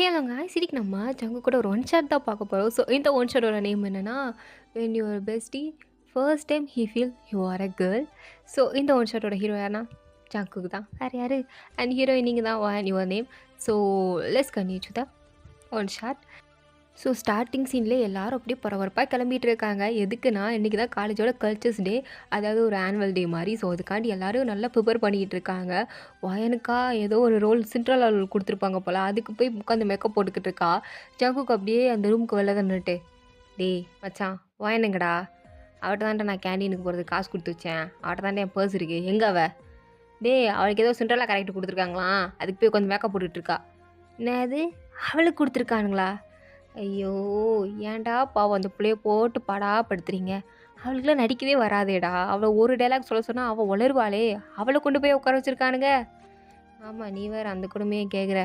இல்லங்க. சிரிக்க நம்ம ஜங்கு கூட ஒரு ஒன் ஷாட் தான் பார்க்க போறோம். ஸோ இந்த ஒன் ஷாட்டோட நேம் என்னன்னா, "when your bestie first time he feel you are a girl." So இந்த ஒன் ஷாட்டோட ஹீரோ யாருன்னா, ஜங்குக் தான். வேற யாரு? அண்ட் ஹீரோயின் நீங்க தான். And your name. So let's continue to the one shot. So starting சீன்லேயே எல்லாரும் அப்படியே பரபரப்பாக கிளம்பிட்டு இருக்காங்க. எதுக்குன்னா, இன்றைக்கி தான் காலேஜோட கல்ச்சர்ஸ் டே. அதாவது ஒரு ஆனுவல் டே மாதிரி. ஸோ அதுக்காண்டி எல்லாரும் நல்லா ப்ரிப்பேர் பண்ணிக்கிட்டு இருக்காங்க. வயனுக்கா ஏதோ ஒரு ரோல் சிண்ட்ரலா ரோல் கொடுத்துருப்பாங்க போல். அதுக்கு போய் உட்காந்து மேக்கப் போட்டுக்கிட்டு இருக்கா. ஜங்குக்கு அப்படியே அந்த ரூமுக்கு வெளில தான் நின்னுட்டு, "டேய் மச்சான் வயனுங்கடா, அவட்ட தான்டா நான் கேண்டீனுக்கு போகிறதுக்கு காசு கொடுத்து வச்சேன். அவட்ட தான்டா என் பர்ஸ் இருக்குது. எங்கே அவ? டேய் அவளுக்கு ஏதோ சிண்ட்ரலா கேரக்டர் கொடுத்துருக்காங்களாம். அதுக்கு போய் உட்காந்து மேக்கப் போட்டுக்கிட்டு இருக்கா." "என்னது அவளுக்கு கொடுத்துருக்கானுங்களா? ஐயோ! ஏன்டா பாவம் அந்த புள்ளைய போட்டு பாடாப்படுத்துறீங்க. அவளுக்குலாம் நடிக்கவே வராதேடா. அவள ஒரு டயலாக் சொல்ல சொன்னா அவ ஒளருவாளே! அவள கொண்டு போய் உட்கார வச்சிருக்கானுங்க." "ஆமா நீ வேற அந்த கொடுமைய கேட்குற.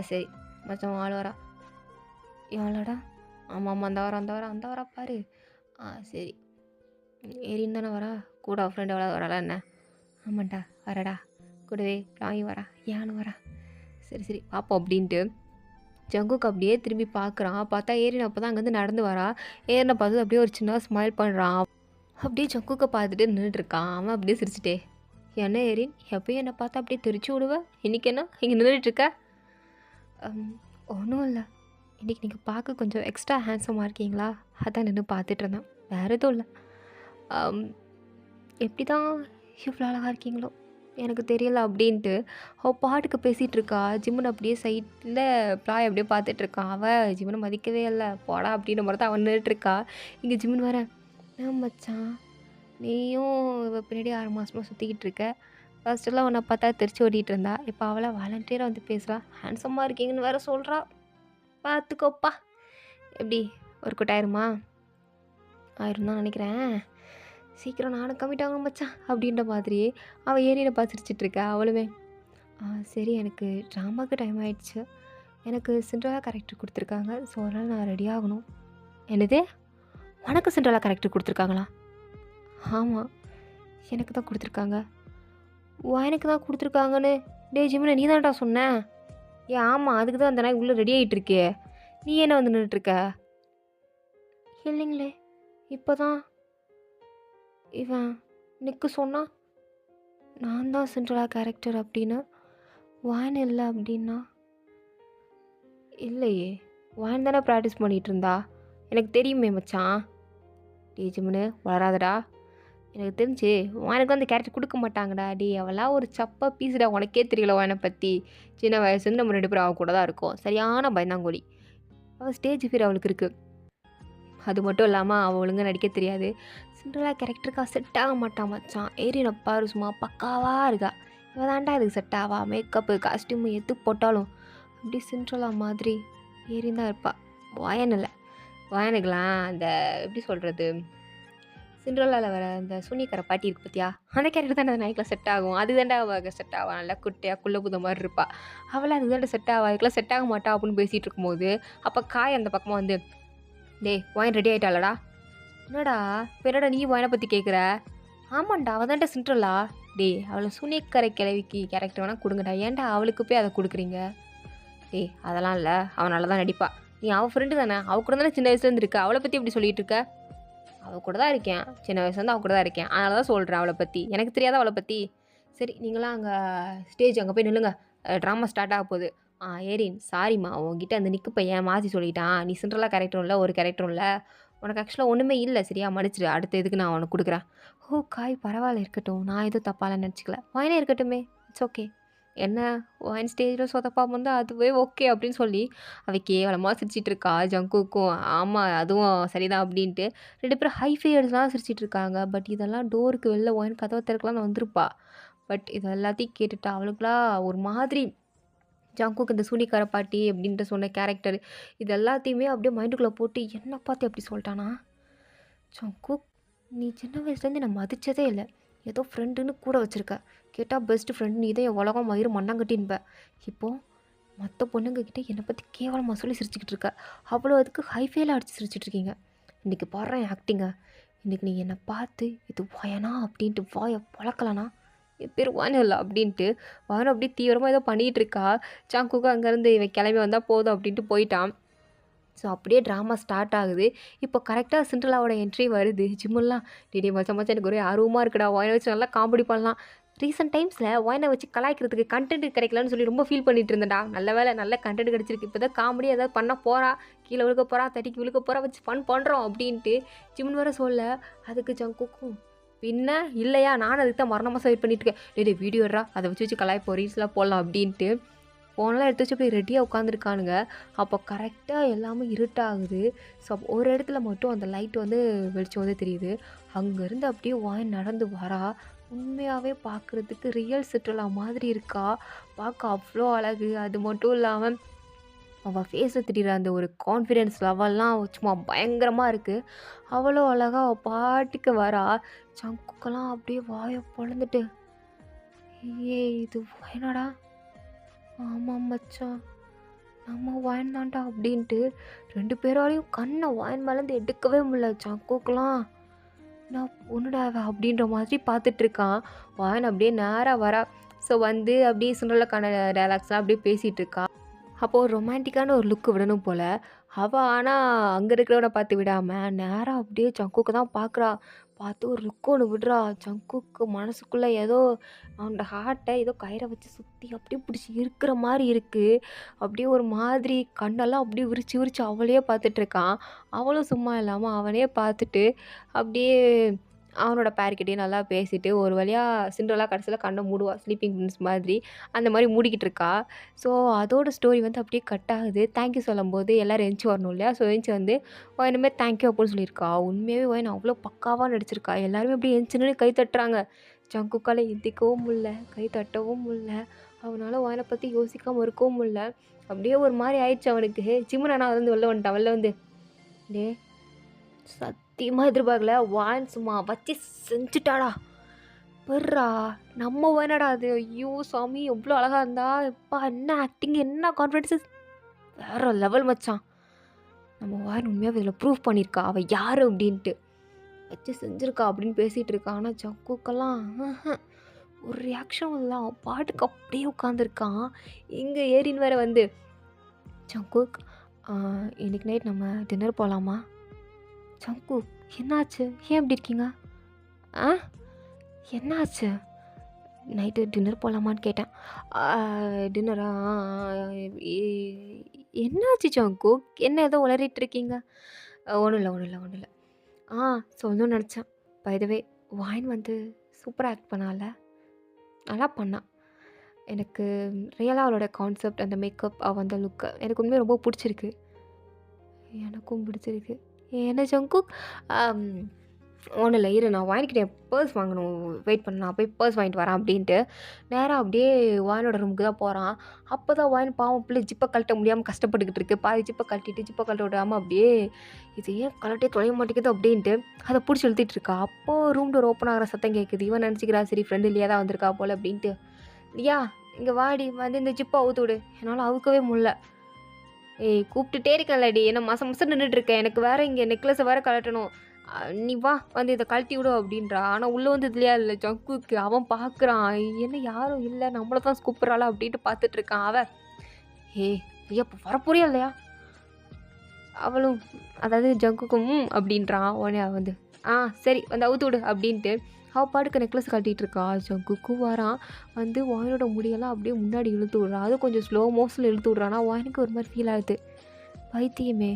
சரி மச்சான் உன் ஆள் வரா." "எவளடா?" "ஆமாமா அந்த வரா அந்த வரா அந்த வரா பாரு." சரி. எரின்னு தானே வரா? கூட அவ ஃப்ரெண்ட் எவளாவது வராளா என்ன?" "ஆமாண்டா வரடா. கூடவே ராயும் வரா. யானும் வரா." "சரி சரி பார்ப்போம்" அப்படின்ட்டு ஜங்குக் அப்படியே திரும்பி பார்க்குறான். பார்த்தா ஏரின் அப்போ தான் அங்கேருந்து நடந்து வரா. ஏரினை பார்த்து அப்படியே ஒரு சின்ன ஸ்மைல் பண்ணுறான். அப்படியே ஜங்குக்கை பார்த்துட்டு நின்றுட்டுருக்கான். அவன் அப்படியே சிரிச்சிட்டே, "என்ன ஏரின் எப்பயும் என்னை பார்த்தா அப்படியே தெரிச்சு விடுவ, இன்றைக்கி என்ன இங்கே நின்றுட்டுருக்க?" "ஒன்றும் இல்லை, இன்றைக்கி நீங்கள் பார்க்க கொஞ்சம் எக்ஸ்ட்ரா ஹேண்ட்ஸமாக இருக்கீங்களா, அதான் நின்று பார்த்துட்டு இருந்தேன். வேறு எதுவும் இல்லை. எப்படி தான் இவ்வளோ அழகாக இருக்கீங்களோ எனக்கு தெரியல." அப்படின்ட்டு அவள் பாட்டுக்கு பேசிகிட்டு இருக்கா. ஜிம்முன் அப்படியே சைடில் ப்ளாய் அப்படியே பார்த்துட்ருக்கான். அவள் ஜிம்முனை மதிக்கவே இல்லை. போடா அப்படின்ற மாதிரி தான் அவன் நின்றுட்டுருக்கா. இங்கே ஜிம்முன் வேற, மச்சான் நீயும் இவ பின்னாடி 6 மாதமாக சுற்றிக்கிட்டு இருக்க. ஃபர்ஸ்ட்டெல்லாம் உன்னை பார்த்தா தெரிச்சு ஓடிட்டு இருந்தா. இப்போ அவளை வாலண்டியராக வந்து பேசுகிறா. ஹேண்ட்ஸமாக இருக்கீங்கன்னு வேற சொல்கிறா. பார்த்துக்கோப்பா. எப்படி ஒர்க் அவுட் ஆயிருமா? ஆயிரும் தான் நினைக்கிறேன். சீக்கிரம் நானும் கம்மிட் ஆகணும் மச்சான் அப்படின்ற மாதிரியே அவள் ஏரியில் பார்த்து சிரிச்சிட்ருக்கா. அவளுமே, சரி எனக்கு ட்ராமாவுக்கு டைம் ஆகிடுச்சு. எனக்கு சிண்ட்ரலா கேரக்டர் கொடுத்துருக்காங்க. ஸோ அதனால் நான் ரெடி ஆகணும்." "என்னது உனக்கு சிண்ட்ரலா கேரக்டர் கொடுத்துருக்காங்களா?" "ஆமாம் எனக்கு தான் கொடுத்துருக்காங்க." எனக்கு தான் கொடுத்துருக்காங்கன்னு டே ஜிம்மில் நீ தான்டா சொன்ன. ஏன் ஆமாம் அதுக்கு தான் அந்த நாய் உள்ளே ரெடி ஆகிட்டு இருக்கே. நீ என்ன வந்து நின்றுட்டுருக்க?" "இல்லைங்களே இப்போ தான் இவன் நிற்கு சொன்னா நான் தான் சிண்ட்ரலா கேரக்டர் அப்படின்னு. வான் இல்லை அப்படின்னா." "இல்லையே வான் தானே ப்ராக்டிஸ் பண்ணிகிட்டு இருந்தா. எனக்கு தெரியுமே மச்சான்." "ஜிம்முன்னு வளராதடா. எனக்கு தெரிஞ்சு உனக்கு வந்து கேரக்டர் கொடுக்க மாட்டாங்கடா. அவளாம் ஒரு சப்பா பீஸுடா. உனக்கே தெரியல உன்னை பற்றி. சின்ன வயசுலேருந்து நம்ம 2 பேரும் அவள் கூட தான் இருக்கோம். சரியான பயந்தாங்கோலி. அவள் ஸ்டேஜ் ஃபியர் அவளுக்கு இருக்குது. அது மட்டும் இல்லாமல் அவள் ஒழுங்காக நடிக்க தெரியாது. சிண்ட்ரலா கேரக்டருக்கா செட் ஆக மாட்டான் மச்சான். ஏரினை பாரு சும்மா பக்காவாக இருக்கா. இவள் தான்டா இதுக்கு செட் ஆவா. மேக்கப்பு காஸ்டியூமு எது போட்டாலும் அப்படியே சிண்ட்ரலா மாதிரி ஏரின் தான் இருப்பாள். வயன் இல்லை. வயனுக்கெலாம் அந்த எப்படி சொல்கிறது, சிண்ட்ரலாவில் வர அந்த சூனியக்கார பாட்டி இருக்குது பார்த்தியா, அந்த கேரக்டர் தான் அந்த நாய்க்கெலாம் செட் ஆகும். அது தாண்டா அவள் செட் ஆவா. நல்லா குட்டையாக குள்ள புத மாதிரி இருப்பாள். அவளை அது தாண்டா செட் ஆவா. அதுக்கெலாம் செட் ஆக மாட்டா அப்படின்னு பேசிகிட்டு இருக்கும்போது அப்போ காய் அந்த பக்கமாக வந்து, "டேய் வாயின் ரெடி ஆகிட்டாளடா." "என்னடா இப்போ என்னடா நீ வாயினை பற்றி கேட்குற?" "ஆமாண்டா அவள் தான்டா சிண்ட்ரலா." "டேய் அவளை சூனியக்கார கிழவிக்கு கேரக்டர் வேணால் கொடுங்கடா. ஏன்டா அவளுக்கு போய் அதை கொடுக்குறீங்க?" "டேய் அதெல்லாம் இல்லை, அவள் நல்லா தான் நடிப்பா. நீ அவள் ஃப்ரெண்டு தானே, அவள் கூட தானே சின்ன வயசுலேருந்து இருக்க. அவளை பற்றி எப்படி சொல்லிகிட்டு இருக்க?" "அவள் கூட தான் இருக்கேன். சின்ன வயசுலேருந்து அவள் கூட தான் இருக்கேன். அதனால தான் சொல்கிறேன் அவளை பற்றி. எனக்கு தெரியாதா அவளை பற்றி?" "சரி நீங்களாம் அங்கே ஸ்டேஜ் அங்கே போய் நில்லுங்க. ட்ராமா ஸ்டார்ட் ஆக போகுது." ஏரின் சாரிம்மா உங்ககிட்ட அந்த நிக்கு பையன் மாற்றி சொல்லிட்டான். நீ சிண்ட்ரலா கேரக்டரும் இல்லை ஒரு கேரக்டரும் இல்லை. உனக்கு ஆக்சுவலாக ஒன்றுமே இல்லை சரியா, மன்னிச்சிடு. அடுத்த இதுக்கு நான் உனக்கு கொடுக்குறேன்." "ஓ காய் பரவாயில்ல இருக்கட்டும். நான் எதுவும் தப்பாலாம் நினச்சிக்கல. வாயினே இருக்கட்டுமே. It's okay. என்ன வாயின் ஸ்டேஜில் சொதப்பாம வந்து அதுவே ஓகே." அப்படின்னு சொல்லி அவள் கேவலமாக சிரிச்சிட்டு இருக்கா. ஜங்குக்கும் ஆமாம் அதுவும் சரிதான் அப்படின்ட்டு 2 பேரும் ஹைஃபை எடுத்துலாம் சிரிச்சிட்டு இருக்காங்க. பட் இதெல்லாம் டோருக்கு வெளில வாயின் கதவை திறக்கலாம்னு வந்திருப்பா. பட் இது எல்லாத்தையும் கேட்டுட்டு அவளுக்குலாம் ஒரு மாதிரி ஜங்குக்கு இந்த சூனிக்கார பாட்டி அப்படின்ட்டு சொன்ன கேரக்டர் இது எல்லாத்தையுமே அப்படியே மைண்டுக்குள்ளே போட்டு என்ன பார்த்து எப்படி சொல்லிட்டானா, "ஜங்குக் நீ சின்ன வயசுலேருந்து என்னை மதித்ததே இல்லை. ஏதோ ஃப்ரெண்டுன்னு கூட வச்சுருக்க. கேட்டால் பெஸ்ட் ஃப்ரெண்டு நீ தான் என் உலகம் மயிறு மண்ணாங்கட்டின்ப. இப்போது மற்ற பொண்ணுங்கக்கிட்ட என்னை பற்றி கேவலமாக சொல்லி சிரிச்சுக்கிட்டு இருக்க. அவ்வளோ அதுக்கு ஹைஃபேல அடித்து சிரிச்சிட்ருக்கீங்க. இன்றைக்கி பாடுறேன் ஆக்டிங்க. இன்றைக்கி நீ என்னை பார்த்து இது வாயனா அப்படின்ட்டு வாயை பழக்கலனா என் பேர் வானல் அப்படின்ட்டு. வானம் அப்படியே தீவிரமாக ஏதோ பண்ணிகிட்டு இருக்கா. ஜங்குக்கும் அங்கேருந்து இவன் கிளம்பி வந்தால் போதும் அப்படின்ட்டு போயிட்டான். ஸோ அப்படியே ட்ராமா ஸ்டார்ட் ஆகுது. இப்போ கரெக்டாக சிண்ட்ரெல்லாவோட என்ட்ரி வருது. ஜிம்முலாம் டேய் மச்சான் மச்சான் எனக்கு ஒரே ஆர்வமாக இருக்குடா. வாயினை வச்சு நல்லா காமெடி பண்ணலாம். ரீசெண்ட் டைம்ஸில் வாயினை வச்சு கலாய்க்கிறதுக்கு கண்டென்ட் கிடைக்கலன்னு சொல்லி ரொம்ப ஃபீல் பண்ணிட்டு இருந்தேன்டா. நல்ல வேலை நல்ல கண்டென்ட் கிடச்சிருக்கு. இப்போ தான் காமெடி ஏதாவது பண்ண போகிறா, கீழே விழுக்க போகிறா, தட்டிக்கு விழுக்க போகிறா, வச்சு ஃபன் பண்ணுறோம் அப்படின்ட்டு ஜிம்னு வர சொல்ல அதுக்கு ஜங்குக்கும் பின்ன இல்லையா நானும் அதுக்கு தான் மரணமாக வெயிட் பண்ணிட்டு இருக்கேன். டேய் வீடியோ எடுறா அதை வச்சு கலாய்ப்போம் ரீல்ஸ்லாம் போடலாம் அப்படின்ட்டு ஃபோனெலாம் எடுத்து வச்சு அப்படியே ரெடியாக உட்காந்துருக்கானுங்க. அப்போ கரெக்டாக எல்லாமே இருட்டாகுது. ஸோ ஒரு இடத்துல மட்டும் அந்த லைட் வந்து வெளிச்சம் வந்து தெரியுது. அங்கேருந்து அப்படியே வாயின் நடந்து வரா. உண்மையாகவே பார்க்குறதுக்கு ரியல் சிட்ரலா மாதிரி இருக்கா. பார்க்க அவ்வளோ அழகு. அது மட்டும் இல்லாமல் அவள் ஃபேஸில் தெரிகிற அந்த ஒரு கான்ஃபிடென்ஸ் லெவல்லாம் சும்மா பயங்கரமாக இருக்குது. அவ்வளோ அழகாக அவள் பாட்டுக்கு வரா. சங்குக்கெல்லாம் அப்படியே வாயை பொளந்துட்டு ஏய் இது என்னடா ஆமாம் மச்சான் நம்ம வாயின் தான்டா அப்படின்ட்டு 2 பேராலையும் கண்ணை வாயின் மேலேருந்து எடுக்கவே முடியல. சங்குக்கெலாம் நான் பொண்ணுடா அப்படின்ற மாதிரி பார்த்துட்டு இருக்கான். வாயின் அப்படியே நேராக வரா. ஸோ வந்து அப்படியே சிண்ட்ரெல்லாக்கான டைலாக்ஸ்லாம் அப்படியே பேசிகிட்டு இருக்கா. அப்போது ஒரு ரொமான்டிக்கான ஒரு லுக்கு விடணும் போல். அவள் ஆனால் அங்கே இருக்கிறவனை பார்த்து விடாமல் நேராக அப்படியே ஜங்குக்கு தான் பார்க்குறா. பார்த்து ஒரு லுக்கு ஒன்று விடுறா. ஜங்குக்கு மனசுக்குள்ளே ஏதோ அவனோட ஹார்ட்டை ஏதோ கயிறை வச்சு சுற்றி அப்படியே பிடிச்சி இருக்கிற மாதிரி இருக்குது. அப்படியே ஒரு மாதிரி கண்ணெல்லாம் அப்படியே விரிச்சு விரிச்சு அவளையே பார்த்துட்ருக்கான். அவளும் சும்மா இல்லாமல் அவனே பார்த்துட்டு அப்படியே அவனோட பேர்கிட்டயே நல்லா பேசிட்டு ஒரு வழியாக சிண்ட்ரெல்லா கடைசியில் கண்ணை மூடுவா. ஸ்லீப்பிங் பிரின்ஸ் மாதிரி அந்த மாதிரி மூடிக்கிட்டு இருக்கா. ஸோ அதோட ஸ்டோரி வந்து அப்படியே கட் ஆகுது. தேங்க்யூ சொல்லும்போது எல்லோரும் எந்திச்சி வரணும் இல்லையா. ஸோ எந்திச்சி வந்து இனிமேல் தேங்க்யூ அப்படின்னு சொல்லியிருக்கா. உண்மையாகவே ஒயின் அவ்வளோ பக்காவாக நடிச்சிருக்கா. எல்லாருமே அப்படியே எந்திரிச்சுன்னு கை தட்டுறாங்க. ஜங்குக்கால எந்திக்கவும் முடியல, கை தட்டவும் முடியல. அவனால் ஒயினை பற்றி யோசிக்காமல் இருக்கவும் முடியல. அப்படியே ஒரு மாதிரி ஆயிடுச்சு அவனுக்கு. ஜிம்மு நானா வந்து வெளில வந்துட்டான். வெளில வந்து டே சத்தியமாக எதிர்பார்க்கல. வான் சும்மா வச்சு செஞ்சுட்டாடா. பெர்ரா நம்ம வேணாடா அது. ஐயோ சாமி எவ்வளோ அழகாக இருந்தா. எப்பா என்ன ஆக்டிங் என்ன கான்ஃபிடென்ஸு வேறு லெவல் மச்சான். நம்ம வான் உண்மையாக இதில் ப்ரூவ் பண்ணியிருக்கா அவள் யார் அப்படின்ட்டு. வச்சு செஞ்சுருக்கா அப்படின்னு பேசிகிட்டு இருக்கா. ஆனால் ஜங்குக்கெல்லாம் ஒரு ரியாக்ஷன் இல்லை. அவன் பாட்டுக்கு அப்படியே உட்காந்துருக்கான். எங்கே ஏறின்னு வேற வந்து ஜங்குக் இன்னைக்கு நைட் நம்ம டின்னர் போகலாமா? ஜங்குக் என்னாச்சு? ஏன் எப்படி இருக்கீங்க? ஆ என்னாச்சு? நைட்டு டின்னர் போகலாமான்னு கேட்டேன். டின்னரா? என்னாச்சு ஜங்குக்? என்ன ஏதோ உளறிட்டு இருக்கீங்க? ஒன்றும் இல்லை ஒன்றும் இல்லை ஒன்றும் இல்லை. சொல்லணும்னு நினச்சேன். பை த வே வாயின் வந்து சூப்பராக ஆக்ட் பண்ணால. நல்லா பண்ணான். எனக்கு ரியலாக அவளோட கான்செப்ட் அந்த மேக்கப் அந்த லுக்கு எனக்கு உண்மையாக ரொம்ப பிடிச்சிருக்கு. எனக்கும் பிடிச்சிருக்கு. என்ன ஜங்குக்? ஒன்றும் இல்லை இரு நான் வாங்கிக்கிட்டேன். பர்ஸ் வாங்கணும். வெயிட் பண்ண நான் போய் பர்ஸ் வாங்கிட்டு வரேன் அப்படின்ட்டு நேராக அப்படியே வாயினோட ரூமுக்கு தான் போகிறான். அப்போ தான் வாயின் பாவம் பிள்ளை ஜிப்பை கழட்ட முடியாமல் கஷ்டப்பட்டுக்கிட்டு இருக்கு. பாதி ஜிப்பை கழட்ட விடாமல் அப்படியே இது ஏன் கழட்டே தொலைய மாட்டேங்குது அப்படின்ட்டு அதை பிடிச்சி இழுத்திட்டு இருக்கா. அப்போது ரூம் டோர் ஓப்பன் ஆகிற சத்தம் கேட்குது. இவன் நினச்சிக்கிறா சரி ஃப்ரெண்டு இல்லையா தான் வந்திருக்கா போல் அப்படின்ட்டு. இல்லையா இங்கே வாடி வந்து இந்த ஜிப்பை அவுத்து விடு. என்னால் அவுக்கவே முடியல. ஏய் கூப்பிட்டுட்டே இருக்கேன்லடி. என்ன மாதம் நின்றுட்டுருக்கேன். எனக்கு வேறு இங்கே நெக்லஸை வேறு கழட்டணும். நீ வா வந்து இதை கழட்டி விடும் அப்படின்றா. ஆனால் உள்ளே வந்து இதுலையா இல்லை ஜங்குக்கு. அவன் பார்க்குறான் என்ன யாரும் இல்லை நம்மளை தான் கூப்பிட்றாளா அப்படின்ட்டு பார்த்துட்ருக்கான் அவன். ஐயா இப்போ வரப்போறியா இல்லையா? அவளும் அதாவது ஜங்குக்கும் அப்படின்றான். உடனே வந்து சரி வந்து அவுத்து விடு அப்படின்ட்டு அவள் பாட்டுக்கு நெக்லஸ் கட்டிகிட்டு இருக்கா. ஜங்குக்கும் வரான் வந்து வாயினோட முடியெல்லாம் அப்படியே முன்னாடி இழுத்து விட்றான். அது கொஞ்சம் ஸ்லோ மோஷனில் இழுத்து விட்றான்னா வாயினுக்கு ஒரு மாதிரி ஃபீல் ஆகுது. பைத்தியமே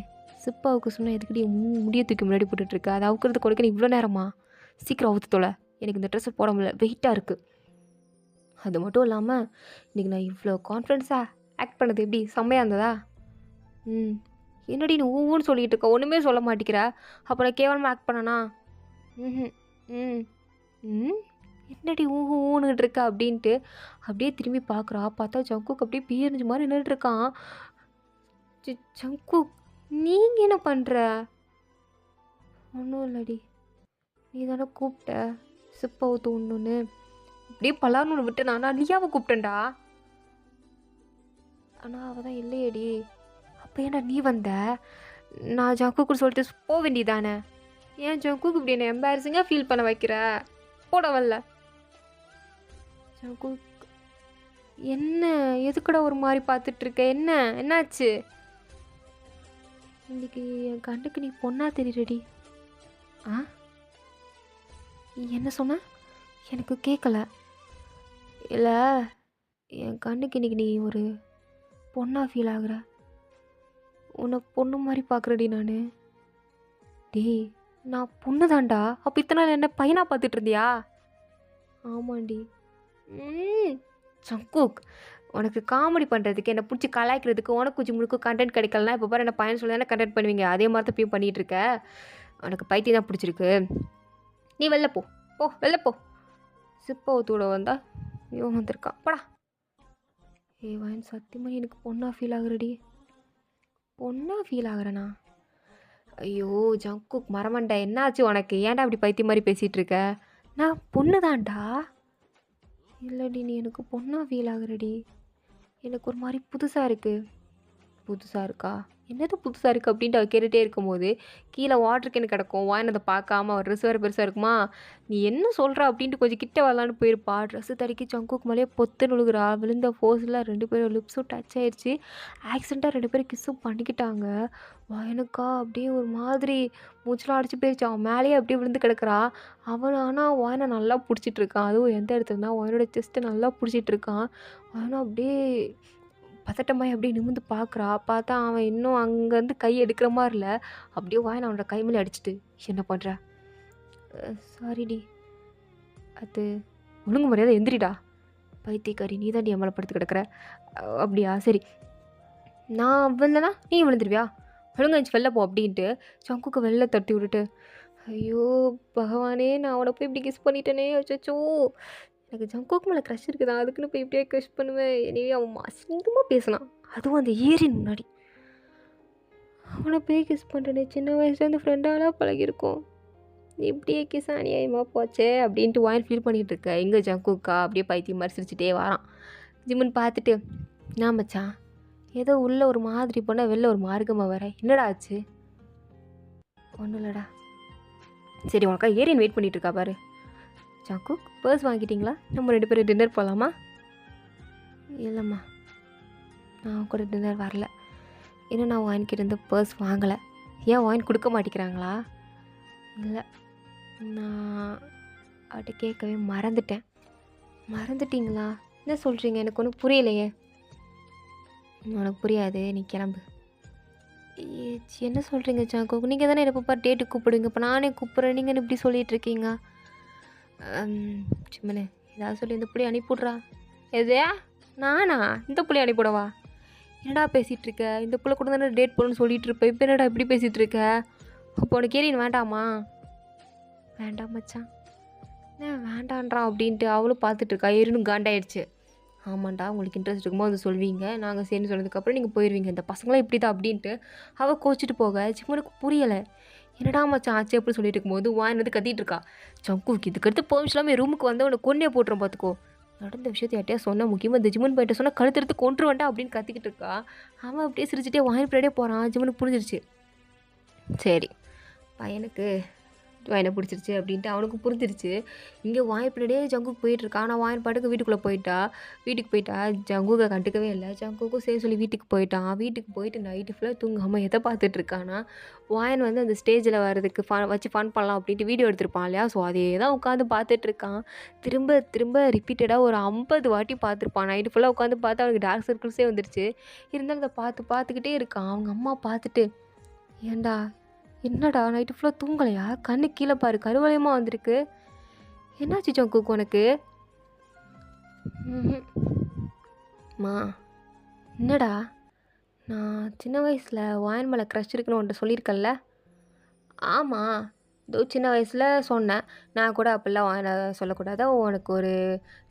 சிப்பாவுக்கு சொன்னால் எதுக்கடி முடிய தூக்கி முன்னாடி போட்டுட்ருக்கு. அதை அவுக்கிறது கொடுக்க நீ இவ்வளோ நேரமா? சீக்கிரம் அவுத்து தொலை. எனக்கு இந்த ட்ரெஸ்ஸை போட முடியல வெயிட்டாக இருக்குது. அது மட்டும் இல்லாமல் இன்றைக்கி நான் இவ்வளோ கான்ஃபிடென்ஸாக ஆக்ட் பண்ணது எப்படி செம்மையாக இருந்ததா? என்னடி நீ ஊன்னு சொல்லிகிட்டு இருக்க ஒன்றுமே சொல்ல மாட்டேங்கிற. அப்போ நான் கேவலமாக ஆக்ட் பண்ணனா? என்னடி ஊன்னுகிட்டு இருக்க அப்படின்ட்டு அப்படியே திரும்பி பார்க்குறா. பார்த்தா ஜங்குக்கு அப்படியே பியறிஞ்ச மாதிரி நின்றுட்டுருக்கான். ஜங்குக் நீங்கள் என்ன பண்ணுற? ஒன்றும் இல்லடி நீ தானே கூப்பிட்ட சிப்பை ஊற்று ஒன்றுன்னு அப்படியே பலார்னு விட்டு நான் லியாவை கூப்பிட்டேன்டா. ஆனால் அவள் தான் இல்லையேடி. அப்போ ஏன்டா நீ வந்த? நான் ஜங்குக்கு சொல்லிட்டு போக வேண்டியதானே. ஏன் ஜங்குக்கு இப்படி என்ன எம்பாரசிங்காக ஃபீல் பண்ண வைக்கிற? போட வரல ஜங்குக், என்ன எதுக்குடா ஒரு மாதிரி பார்த்துட்டு இருக்க? என்ன என்னாச்சு? இன்னைக்கு என் கண்ணுக்கு நீ பொண்ணா தெரியுறடி. ஆ, என்ன சொன்ன? எனக்கு கேட்கல. இல்லை, என் கண்ணுக்கு இன்னைக்கு நீ ஒரு பொண்ணா ஃபீல் ஆகுற. உன்னை பொண்ணு மாதிரி பார்க்குறடி நான். டேய், நான் பொண்ணு தான்டா. அப்போ இத்தனை நாள் என்ன பையனா பார்த்துட்டு இருந்தியா? ஆமாண்டி. ம் ஜங்குக், உனக்கு காமெடி பண்ணுறதுக்கு, என்னை பிடிச்சி கலாய்க்கிறதுக்கு, உனக்கு கொஞ்சம் முழுக்க கண்டென்ட் கிடைக்கலனா இப்போ பாரு என்ன பையன் சொல்லி தானே கண்டென்ட் பண்ணுவீங்க. அதே மாதிரி தான் இப்பயும் பண்ணிகிட்டு இருக்க. உனக்கு பைத்தியம் தான் பிடிச்சிருக்கு. நீ வெளில போ, போ வெளில போ. சிப்பவத்தோட வந்தா இவன் வந்திருக்கான், போடா. வாயன் சத்தியமாக எனக்கு பொண்ணா ஃபீல் ஆகுறடி. பொண்ணா ஃபீல் ஆகுறேண்ணா? ஐயோ ஜங்குக் மரமண்டா, என்னாச்சு உனக்கு? ஏன்டா அப்படி பைத்தியம் மாதிரி பேசிகிட்டு இருக்க? நான் பொண்ணு தான்டா. இல்லைடி, நீ எனக்கு பொண்ணா ஃபீல் ஆகுறடி. எனக்கு ஒரு மாதிரி புதுசாக இருக்குது. புதுசாக இருக்கா? என்னது புதுசாக இருக்குது அப்படின்ட்டு அவள் கேட்டுகிட்டே இருக்கும்போது கீழே வாட்டர் கேன் கிடக்கும். வாயின் அதை பார்க்காம அவர் ட்ரெஸ் வேறு பெருசாக இருக்குமா? நீ என்ன சொல்கிற அப்படின்ட்டு கொஞ்சம் கிட்ட வரலான்னு போயிருப்பா. ட்ரெஸ்ஸு தடுக்கி ஜங்குக்கு மேலேயே பொத்து நுழுகுறா. விழுந்த ஃபோர்ஸில் 2 பேரும் லிப்ஸும் டச் ஆயிடுச்சு. ஆக்சிடெண்ட்டாக 2 பேரும் கிஸ்ஸும் பண்ணிக்கிட்டாங்க. வாயனுக்கா அப்படியே ஒரு மாதிரி மூச்செலாம் அடிச்சு போயிடுச்சு. அவன் மேலேயே அப்படியே விழுந்து கிடக்குறா. அவன் ஆனால் வாயனை நல்லா பிடிச்சிட்டு இருக்கான். அதுவும் எந்த இடத்துலனா வாயனோட செஸ்ட்டை நல்லா பிடிச்சிட்டு இருக்கான். வாயனும் அப்படியே பதட்டமாயி அப்படியே நிமிர்ந்து பார்க்குறா. பார்த்தா அவன் இன்னும் அங்கேருந்து கை எடுக்கிற மாதிரி இல்லை. அப்படியே வாயனை அவனோட கை மேலே அடிச்சிட்டு, என்ன பண்ணுற? சாரிடி. அது ஒழுங்கு மரியாதை எந்திரிடா. பைத்தியக்காரி, நீ தாண்டி என் படுத்து கிடக்குற. அப்படியா, சரி. நான் விழுந்தனா நீ விழுந்துருவியா? ஒழுங்கு வச்சு வெளில போ அப்படின்ட்டு ஜங்குக்கு வெளில தட்டி விட்டுட்டு, ஐயோ பகவானே, நான் அவனை போய் இப்படி கிஸ் பண்ணிட்டேனே. அச்சோ, எனக்கு ஜங்குக்கு மேலே க்ரஷ் இருக்குதா, அதுக்குன்னு போய் இப்படியே க்ரஷ் பண்ணுவேன். எனவே அவன் அசிங்கமாக பேசினான், அதுவும் அந்த ஏரின் முன்னாடி. அவனை போய் கிஸ் பண்ணுறேனே, சின்ன வயசுலேருந்து ஃப்ரெண்டாலாம் பழகிருக்கோம், இப்படியே கிஸ் அநியாயமாக போச்சே அப்படின்ட்டு வாயின் ஃபீல் பண்ணிகிட்டு இருக்க. எங்கே ஜங்குக்கா அப்படியே பைத்தியம் மாதிரி சிரிச்சிட்டே வரான். ஜிம்முன்னு பார்த்துட்டு, நான் மச்சான் ஏதோ உள்ளே ஒரு மாதிரி போனால் வெளில ஒரு மார்க்கமாக வர, என்னடா ஆச்சு? ஒன்றும் இல்லைடா. சரி, உனக்கா ஏரியன் வெயிட் பண்ணிகிட்டு இருக்கா பாரு. ஜங்குக், பர்ஸ் வாங்கிட்டீங்களா? நம்ம 2 பேரும் டின்னர் போகலாமா? இல்லைம்மா, நான் கூட டின்னர் வரல. இன்னும் நான் வாங்கிக்கிட்டு இருந்த பர்ஸ் வாங்கலை. ஏன் வாங்கி கொடுக்க மாட்டேங்கிறாங்களா? இல்லை, நான் அவட்ட கேட்கவே மறந்துட்டேன். மறந்துட்டிங்களா? என்ன சொல்கிறீங்க? எனக்கு ஒன்றும் புரியலையே. உனக்கு புரியாது, நீ கிளம்பு. என்ன சொல்கிறீங்க ஜங்குக்? நீங்கள் தானே எப்போ பாரு டேட்டுக்கு கூப்பிடுவீங்க, இப்போ நானே கூப்பிட்றேன், நீங்கள் இப்படி சொல்லிகிட்டு இருக்கீங்க. சிம்மனே, ஏதாவது சொல்லி இந்த புள்ளி அனுப்பிவிட்றா. எதையா? நானா இந்த புள்ளி அனுப்பிவிடவா? என்னடா பேசிகிட்டு இருக்க? இந்த புள்ள கூட தானே டேட் போகணுன்னு சொல்லிகிட்டு இருப்பேன், இப்போ என்னடா இப்படி பேசிகிட்டு இருக்க? அப்போ உனக்கு ஏரியன் வேண்டாமா? வேண்டாம் மச்சான். என்ன வேண்டான்றான் அப்படின்ட்டு அவளும் பார்த்துட்ருக்கா. ஏரினும் காண்டாயிடுச்சு. ஆமாண்டா, உங்களுக்கு இன்ட்ரெஸ்ட் இருக்குமோ அது சொல்வீங்க, நாங்கள் சேர்ந்து சொன்னதுக்கப்புறம் நீங்கள் போயிடுவீங்க, இந்த பசங்களாம் இப்படி தான் அப்படின்ட்டு அவள் கோச்சிட்டு போக சிம்மனுக்கு புரியலை. என்னடா மச்சான் ஆச்சு அப்படி சொல்லிட்டு இருக்கும்போது வாயின் வந்து கத்திட்டு இருக்கா. ஜங்குக்கு இதுக்கடுத்து போமிச்சலாமே ரூமுக்கு வந்து அவனை கொன்னே போட்டுரும் பார்த்துக்கோ. நடந்த விஷயத்தை யார்ட்டையா சொன்னால், முக்கியமாக இந்த ஜிம்மன் போயிட்ட சொன்னால் கழுத்தெடுத்து கொன்று வேண்டாம் அப்படின்னு கத்திக்கிட்டு இருக்கா. அவன் அப்படியே சிரிச்சுட்டே வாயின் பின்னாடியே போகிறான். ஜிம்மனுக்கு புரிஞ்சிருச்சு. சரி, பையனுக்கு வாயினை பிடிச்சிருச்சு அப்படின்ட்டு அவனுக்கு புரிஞ்சிருச்சு. இங்கே வாயின் பின்னாடியே ஜங்குக்கு போயிட்டுருக்கா. ஆனால் வாயின் பாட்டுக்கு வீட்டுக்குள்ளே வீட்டுக்கு போயிட்டா. ஜங்குக்கை கண்டுக்கவே இல்லை. ஜங்குக்கும் சரி சொல்லி வீட்டுக்கு போயிட்டான். வீட்டுக்கு போயிட்டு நைட்டு ஃபுல்லாக தூங்காமல் எதை பார்த்துட்ருக்கானா, வாயின் வந்து அந்த ஸ்டேஜில் வர்றதுக்கு வச்சு ஃபன் பண்ணலாம் அப்படின்ட்டு வீடியோ எடுத்திருப்பான் இல்லையா. ஸோ அதே தான் உட்காந்து பார்த்துட்ருக்கான். திரும்ப திரும்ப ரிப்பீட்டடாக ஒரு 50 வாட்டி பார்த்துருப்பான். நைட்டு ஃபுல்லாக உட்காந்து பார்த்து அவனுக்கு டார்க் சர்க்கிள்ஸே வந்துருச்சு. இருந்தாலும் அதை பார்த்துக்கிட்டே இருக்கான். அவங்க அம்மா பார்த்துட்டு, ஏண்டா என்னடா நைட்டு ஃபுல்லாக தூங்கலையா? கண்ணு கீழே பாரு, கருவளையமாக வந்திருக்கு. என்னாச்சு ஜங்குக் உனக்கு? மா, என்னடா? நான் சின்ன வயசில் வாயின் மேலே க்ரஷ் இருக்குன்னு உன்ட்ட சொல்லியிருக்கேன்ல? ஆமாம், இதோ சின்ன வயசில் சொன்னேன். நான் கூட அப்படிலாம் வாயினை சொல்லக்கூடாது, உனக்கு ஒரு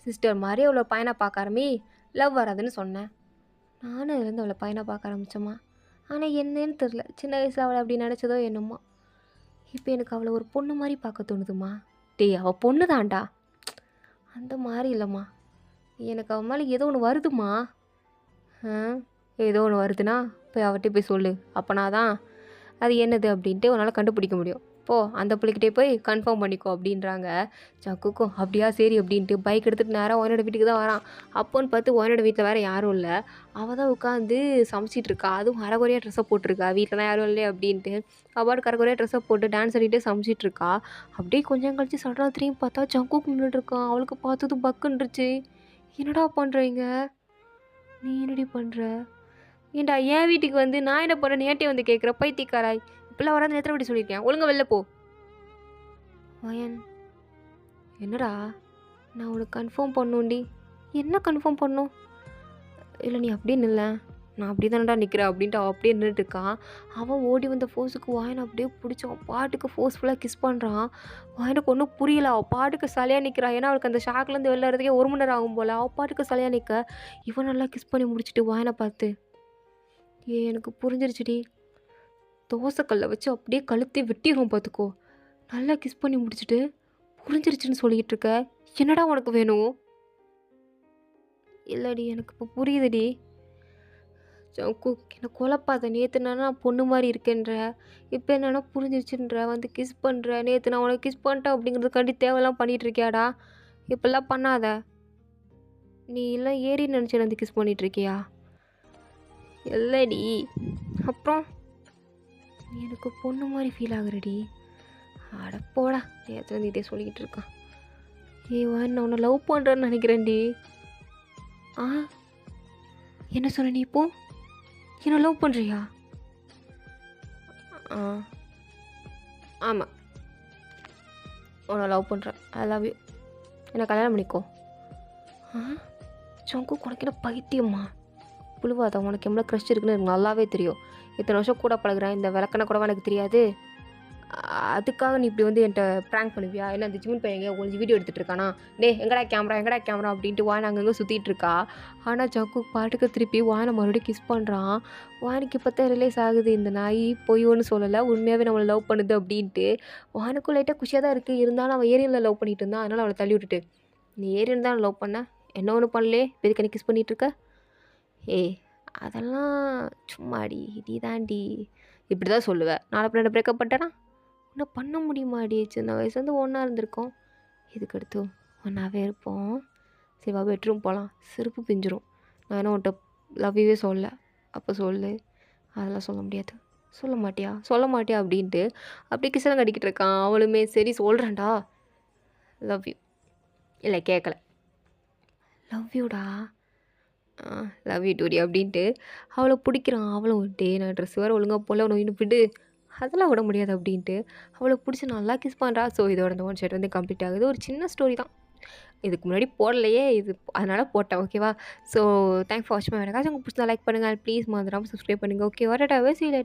சிஸ்டர் மாதிரி அவ்வளோ பையனை பார்க்க ஆரம்பி, லவ் வராதுன்னு சொன்னேன். நானும் இருந்து அவளை பையனை பார்க்க ஆரம்பித்தேம்மா. ஆனால் என்னன்னு தெரில, சின்ன வயசில் அவளை அப்படி நினச்சதோ என்னமோ. இப்போ எனக்கு அவளை ஒரு பொண்ணு மாதிரி பார்க்க தோணுதுமா. டேய், அவள் பொண்ணு தான்டா. அந்த மாதிரி இல்லைம்மா, எனக்கு அவன் மேலே ஏதோ ஒன்று வருதுமா. ஏதோ ஒன்று வருதுன்னா போய் அவர்கிட்ட போய் சொல்லு. அப்போனா தான் அது என்னது அப்படின்ட்டு உன்னால் கண்டுபிடிக்க முடியும். போ அந்த புள்ளைக்கிட்டே போய் கன்ஃபார்ம் பண்ணிக்கோ அப்படின்றாங்க. ஜங்குக்கும் அப்படியா சரி அப்படின்ட்டு பைக் எடுத்துகிட்டு நேராக ஒயனோட வீட்டுக்கு தான் வரான். அப்போன்னு பார்த்து ஒயனோட வீட்டில் வேறு யாரும் இல்லை. அவள் தான் உட்காந்து சமைச்சிட்டு இருக்கா. அதுவும் அரைகுறையாக ட்ரெஸ்ஸை போட்டிருக்கா. வீட்டில் தான் யாரும் இல்லையே அப்படின்ட்டு அவள் அரைகுறையாக ட்ரெஸ்ஸை போட்டு டான்ஸ் ஆடிட்டே சமைச்சிட்டு இருக்கா. அப்படியே கொஞ்சம் கழிச்சு சடனாக திரும்பி பார்த்தா ஜங்குக்கு நின்றுட்டு இருக்கான். அவளுக்கு பார்த்தது பக்குன்றுச்சு. என்னடா பண்ணுறீங்க? நீ என்னடி பண்ணுற? ஏன்டா என் வீட்டுக்கு வந்து நான் என்ன பண்ணுறேன் ஏன்ட்டே வந்து கேட்குற பைத்தியக்காராய். இப்பெல்லாம் வராது எத்தனை வாட்டி சொல்லியிருக்கேன். ஒழுங்கா வெளில போ. வயன் என்னடா நான் உனக்கு கன்ஃபார்ம் பண்ணுண்டி. என்ன கன்ஃபார்ம் பண்ணும்? இல்லை நீ அப்படியே நில்ல. நான் அப்படி தானடா நிற்கிறேன் அப்படின்ட்டு அவள் அப்படியே நின்றுட்டு இருக்கான். அவன் ஓடி வந்த ஃபோர்ஸுக்கு வாயனை அப்படியே பிடிச்சி அவன் பாட்டுக்கு ஃபோர்ஸ்ஃபுல்லாக கிஸ் பண்ணுறான். வாயனுக்கு ஒன்றும் புரியல. அவள் பாட்டுக்கு சலையாக நிற்கிறான். ஏன்னா அவளுக்கு அந்த ஷாக்லேருந்து வெளில வரதுக்கே 1 மணி நேரம் ஆகும் போல். அவள் பாட்டுக்கு சலையாக நிற்க இவன் நல்லா கிஸ் பண்ணி முடிச்சுட்டு வாயனை பார்த்து எனக்கு புரிஞ்சிருச்சுடி. தோசைக்கல்லை வச்சு அப்படியே கழுத்தி வெட்டிடும் பார்த்துக்கோ. நல்லா கிஸ் பண்ணி முடிச்சுட்டு புரிஞ்சிருச்சுன்னு சொல்லிக்கிட்டு இருக்க. என்னடா உனக்கு வேணும்? இல்லடி எனக்கு இப்போ புரியுதுடி. ஜங்கு என்னை குழப்பாத. நேற்று நான் பொண்ணு மாதிரி இருக்கேன்ற, இப்போ என்னன்னா புரிஞ்சிருச்சுன்ற, வந்து கிஸ் பண்ணுற. நேற்று நான் உனக்கு கிஸ் பண்ணிட்டேன் அப்படிங்கிறதுக்காண்டி தேவையெல்லாம் பண்ணிகிட்டு இருக்கியாடா? இப்போல்லாம் பண்ணாத. நீ எல்லாம் ஏறின்னு நினச்சி வந்து கிஸ் பண்ணிகிட்ருக்கியா? இல்லடி. அப்புறம் எனக்கு பொண்ணு மாதிரி ஃபீல் ஆகுறடி. அட போடா. நேற்று இதே சொல்லிக்கிட்டு இருக்கான். நான் உன்னை லவ் பண்ணுறேன்னு நினைக்கிறேன்டி. ஆ என்ன சொன்ன நீ இப்போ? என்ன லவ் பண்ணுறியா? ஆ ஆமாம் உன்னை லவ் பண்ணுறேன். I love you. என்னை கல்யாணம் பண்ணிக்கோ. ஆ ஜங்கு உனக்கு என்ன பைத்தியம்மா? புழுவாத. உனக்கு எவ்வளோ க்ரஷ் இருக்குன்னு எனக்கு நல்லாவே தெரியும். இத்தனை வருஷம் கூட பழகுறேன். இந்த விளக்கணை கூட எனக்கு தெரியாது. அதுக்காக நீ இப்படி வந்து என்கிட்ட ப்ராங்க் பண்ணுவியா? ஏன்னா அந்த ஜிமின் பையன் எங்கேயோ கொஞ்சம் வீடியோ எடுத்துகிட்டு இருக்கானா? எங்கடா கேமரா அப்படின்ட்டு வாயனை அங்கங்கே சுற்றிட்டு இருக்கா. ஆனால் ஜக்கு பாட்டுக்கு திருப்பி வாயனை மறுபடியும் கிஸ் பண்ணுறான். வாயனுக்கு இப்போ தான் ரிலேஸ் ஆகுது இந்த நாய் பொய்யோன்னு சொல்லலை, உண்மையாகவே நம்மளை லவ் பண்ணுது அப்படின்ட்டு. வாயனுக்கும் லைட்டாக குஷியாக தான் இருக்குது. இருந்தாலும் அவன் ஏரியனில் லவ் பண்ணிட்டு இருந்தான். அதனால் அவளை தள்ளி விட்டுட்டு, நீ ஏரியன் தான் லவ் பண்ண, என்ன ஒன்றும் பண்ணலே, எதுக்கு கிஸ் பண்ணிகிட்ருக்க? அதெல்லாம் சும்மாடி, நீ தாண்டி இப்படி தான் சொல்லுவேன். நாளை பிள்ளை பிரேக்கப் பண்ணிட்டேன்னா இன்னும் பண்ண முடியுமாடி? சின்ன வயசுலேருந்து ஒன்றா இருந்திருக்கோம். இதுக்கடுத்து ஒன்றாவே இருப்போம். சரி வா பெட்ரூம் போகலாம். செருப்பு பிஞ்சிரும். நான் என்ன உன்ட்ட லவ் யூவே சொல்ல. அப்போ சொல்லு. அதெல்லாம் சொல்ல முடியாது. சொல்ல மாட்டியா அப்படின்ட்டு அப்படியே கிசனம் கட்டிக்கிட்டு இருக்கான். அவளுமே சரி சொல்கிறேன்டா, லவ் யூ. இல்லை கேட்கல. லவ் யூடா. லவ் யூ டூடி அப்படின்ட்டு அவளை பிடிக்கிறான். அவளும் நான் ட்ரெஸ் வேறு ஒழுங்காக போல உன்னை இன்னும் விடு. அதெல்லாம் விட முடியாது அப்படின்ட்டு அவளை பிடிச்சி நல்லா கிஸ் பண்ணுறா. ஸோ இதோட இந்த 1 ஷர்ட் வந்து கம்ப்ளீட் ஆகுது. ஒரு சின்ன ஸ்டோரி தான். இதுக்கு முன்னாடி போடலையே இது, அதனால் போட்டேன். ஓகேவா? ஸோ தேங்க்ஸ் ஃபார் வாட்சிங். எனக்காச்சும் உங்களுக்கு பிடிச்சா லைக் பண்ணுங்கள். ப்ளீஸ் மறந்துடாமல் சப்ஸ்கிரைப் பண்ணுங்கள். ஓகே வரட்டாவே சீல.